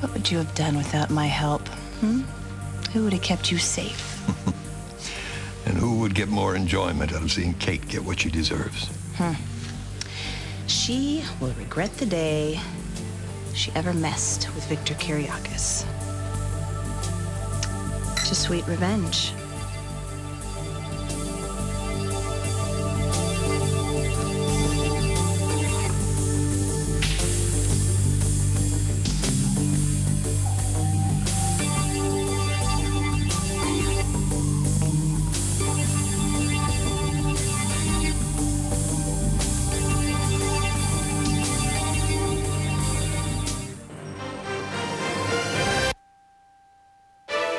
What would you have done without my help? Who would have kept you safe? And who would get more enjoyment out of seeing Kate get what she deserves? She will regret the day she ever messed with Victor Kiriakis. It's a sweet revenge.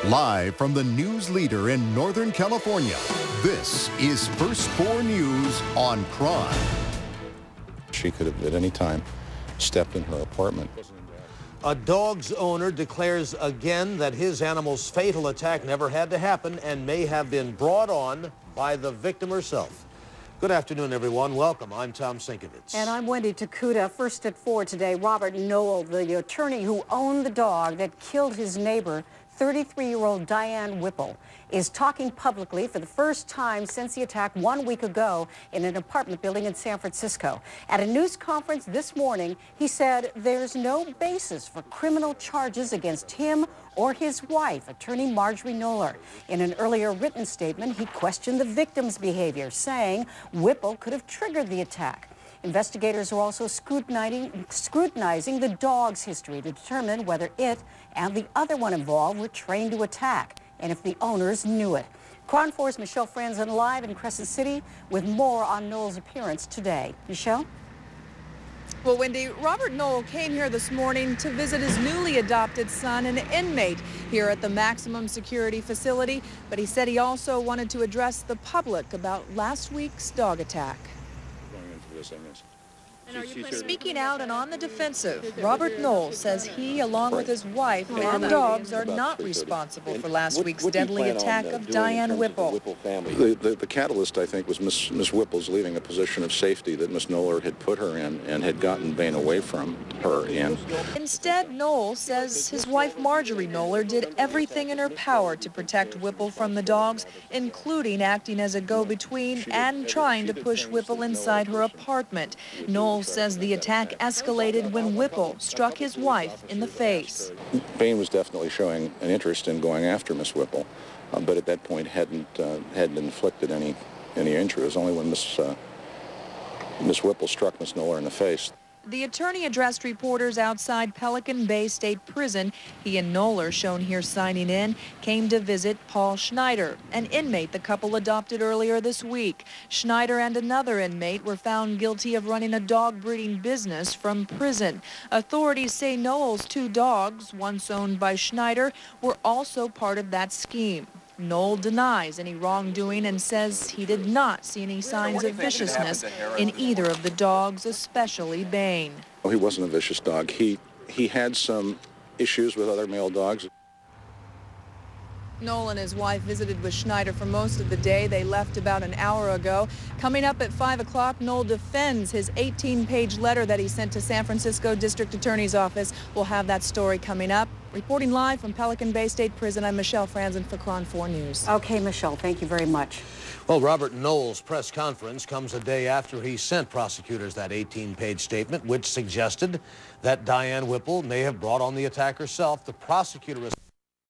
Live from the news leader in Northern California, this is First 4 News on KRON. She could have at any time stepped in her apartment. A dog's owner declares again that his animal's fatal attack never had to happen and may have been brought on by the victim herself. Good afternoon, everyone. Welcome. I'm Tom Sinkovitz. And I'm Wendy Takuda. First at 4 today, Robert Knoll, the attorney who owned the dog that killed his neighbor, 33-year-old Diane Whipple, is talking publicly for the first time since the attack 1 week ago in an apartment building in San Francisco. At a news conference this morning, he said there's no basis for criminal charges against him or his wife, attorney Marjorie Knoller. In an earlier written statement, he questioned the victim's behavior, saying Whipple could have triggered the attack. Investigators are also scrutinizing the dog's history to determine whether it and the other one involved were trained to attack and if the owners knew it. KRON 4's Michelle Franzen live in Crescent City with more on Knoll's appearance today. Michelle? Well, Wendy, Robert Knoll came here this morning to visit his newly adopted son, an inmate here at the maximum security facility, but he said he also wanted to address the public about last week's dog attack. Speaking out and on the defensive, Robert Knoll says he, along with his wife and dogs, are not responsible for last week's deadly attack of Diane Whipple. The catalyst, I think, was Miss Whipple's leaving a position of safety that Miss Knoller had put her in and had gotten Bain away from her in. Instead, Knoll says his wife Marjorie Knoller did everything in her power to protect Whipple from the dogs, including acting as a go-between and trying to push Whipple inside her apartment. Knoll says the attack escalated when Whipple struck his wife in the face. Bain was definitely showing an interest in going after Miss Whipple, but at that point hadn't inflicted any injury. It was only when Miss Whipple struck Miss Knoller in the face. The attorney addressed reporters outside Pelican Bay State Prison. He and Knoller, shown here signing in, came to visit Paul Schneider, an inmate the couple adopted earlier this week. Schneider and another inmate were found guilty of running a dog breeding business from prison. Authorities say Knoll's two dogs, once owned by Schneider, were also part of that scheme. Knoll denies any wrongdoing and says he did not see any signs of viciousness in either of the dogs, especially Bain. Well, he wasn't a vicious dog. He had some issues with other male dogs. Knoll and his wife visited with Schneider for most of the day. They left about an hour ago. Coming up at 5 o'clock, Knoll defends his 18-page letter that he sent to San Francisco District Attorney's Office. We'll have that story coming up. Reporting live from Pelican Bay State Prison, I'm Michelle Franzen for KRON 4 News. Okay, Michelle, thank you very much. Well, Robert Knoll's press conference comes a day after he sent prosecutors that 18-page statement, which suggested that Diane Whipple may have brought on the attack herself. The prosecutor